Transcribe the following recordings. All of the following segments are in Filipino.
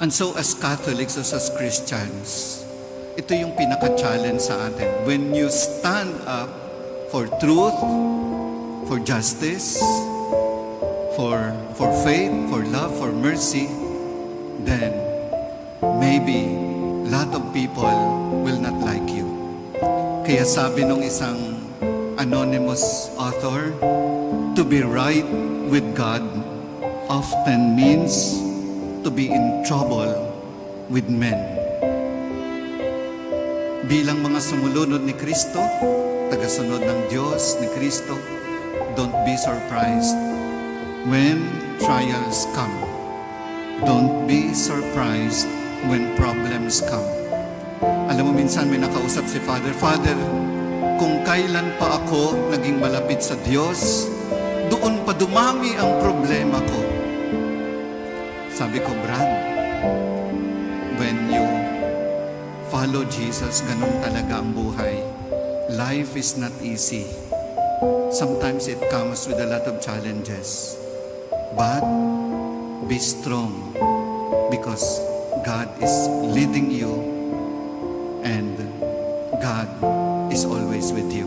And so as Catholics, as Christians, ito yung pinaka-challenge sa atin. When you stand up for truth, for justice, for faith, for love, for mercy, then maybe a lot of people will not like you. Kaya sabi nung isang anonymous author, to be right with God often means to be in trouble with men. Bilang mga sumulunod ni Kristo, tagasunod ng Diyos ni Kristo, don't be surprised when trials come. Don't be surprised when problems come. Alam mo, minsan may nakausap si Father, Father, kung kailan pa ako naging malapit sa Diyos, doon pa dumami ang problema ko. Sabi ko, Brad, when you follow Jesus, ganun talaga ang buhay. Life is not easy. Sometimes it comes with a lot of challenges. But be strong because God is leading you and God is always with you.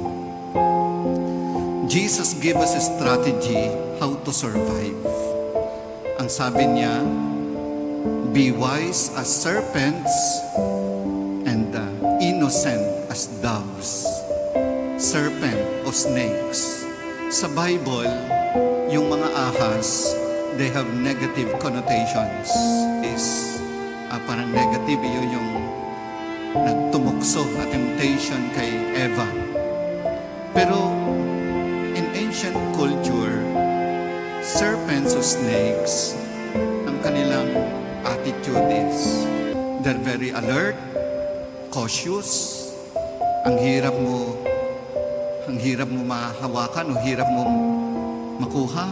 Jesus gave us a strategy how to survive. Ang sabi niya, be wise as serpents and innocent as doves. Serpent o snakes. Sa Bible, yung mga ahas, they have negative connotations. Parang negative yun yung nagtumukso na temptation kay Eva. Pero in ancient culture, serpents o snakes, ang kanilang attitude is they're very alert, cautious. Ang hirap mo mahawakan o hirap mo makuha.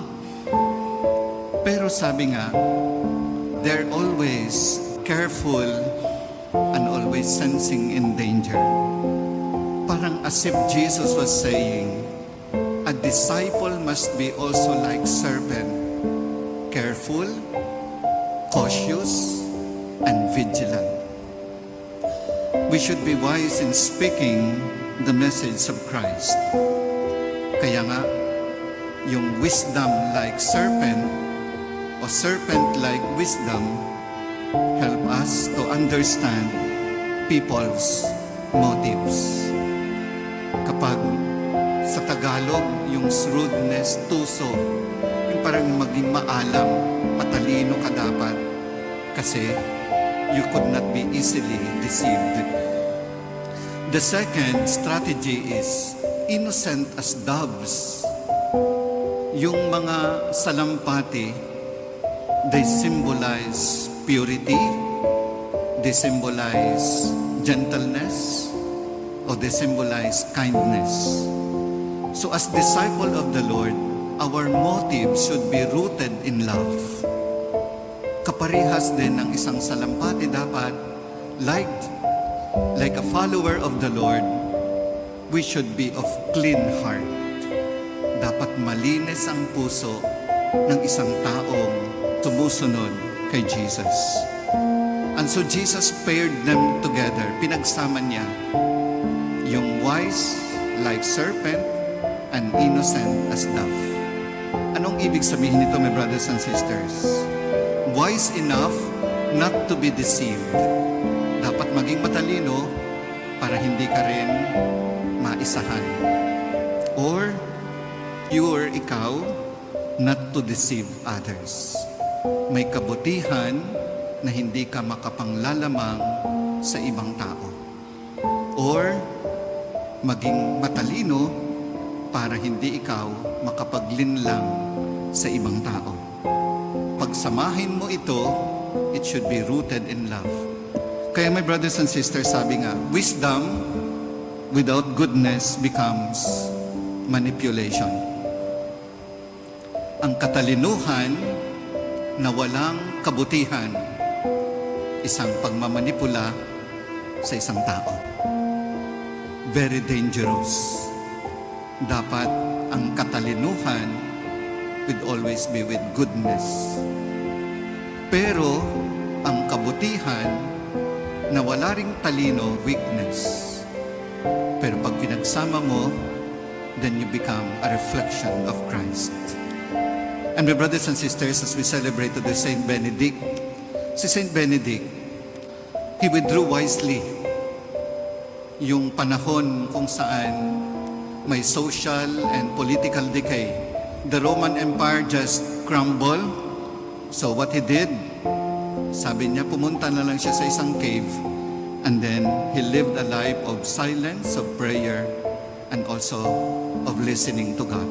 Pero sabi nga, they're always careful and always sensing in danger. Parang as if Jesus was saying, a disciple must be also like serpent, careful, cautious, and vigilant. We should be wise in speaking the message of Christ. Kaya nga, yung wisdom like serpent o serpent like wisdom help us to understand people's motives. Kapag sa Tagalog, yung shrewdness, tuso, yung parang maging maalam, matalino ka dapat kasi you could not be easily deceived. The second strategy is innocent as doves. Yung mga salampati, they symbolize purity, they symbolize gentleness, or they symbolize kindness. So as disciple of the Lord, our motive should be rooted in love. Kaparehas din ng isang salampati dapat, like a follower of the Lord, we should be of clean heart. Dapat malinis ang puso ng isang taong sumusunod kay Jesus. And so Jesus paired them together. Pinagsama niya yung wise like serpent and innocent as dove. Anong ibig sabihin nito, my brothers and sisters? Wise enough not to be deceived. Dapat maging matalino para hindi ka rin maisahan. Or pure ikaw not to deceive others. May kabutihan na hindi ka makapanglalamang sa ibang tao. Or maging matalino para hindi ikaw makapaglinlang sa ibang tao. Pagsamahin mo ito, it should be rooted in love. Kaya my brothers and sisters, sabi nga, wisdom without goodness becomes manipulation. Ang katalinuhan na walang kabutihan, isang pagmamanipula sa isang tao. Very dangerous. Dapat ang katalinuhan would always be with goodness. Pero ang kabutihan na wala ring talino, weakness. Pero pag pinagsama mo, then you become a reflection of Christ. And my brothers and sisters, as we celebrate today Saint Benedict, si Saint Benedict, he withdrew wisely yung panahon kung saan may social and political decay. The Roman Empire just crumbled. So what he did, sabi niya, pumunta na lang siya sa isang cave, and then he lived a life of silence, of prayer, and also of listening to God.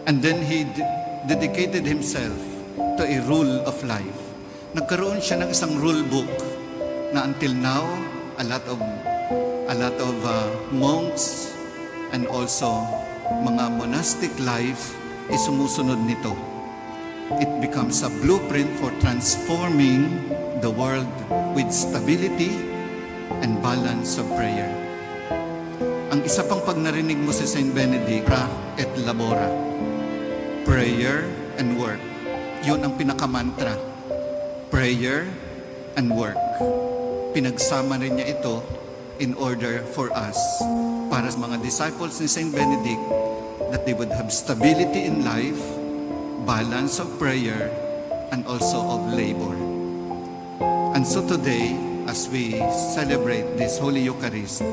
And then he dedicated himself to a rule of life. Nagkaroon siya ng isang rule book na until now, a lot of monks and also mga monastic life is sumusunod nito. It becomes a blueprint for transforming the world with stability and balance of prayer. Ang isa pang pag narinig mo si Saint Benedict, et labora, prayer and work. Yun ang pinakamantra, prayer and work. Pinagsama rin niya ito in order for us, para sa mga disciples ni Saint Benedict, that they would have stability in life, balance of prayer, and also of labor. And so today, as we celebrate this Holy Eucharist,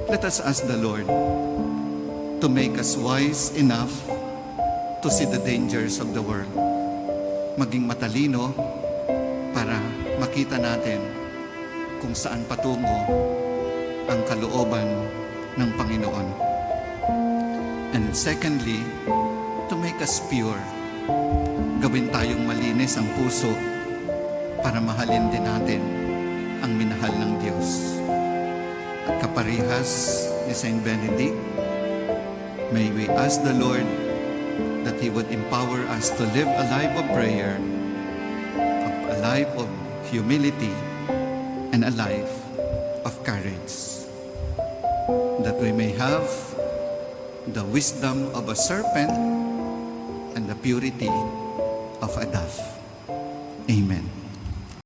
let us ask the Lord to make us wise enough to see the dangers of the world. Maging matalino para makita natin kung saan patungo ang kalooban ng Panginoon. And secondly, to make us pure. Gawin tayong malinis ang puso para mahalin din natin ang minahal ng Diyos. At kaparihas ni Saint Benedict, may we ask the Lord that He would empower us to live a life of prayer, a life of humility, and a life of courage, that we may have the wisdom of a serpent and the purity of a dove. Amen.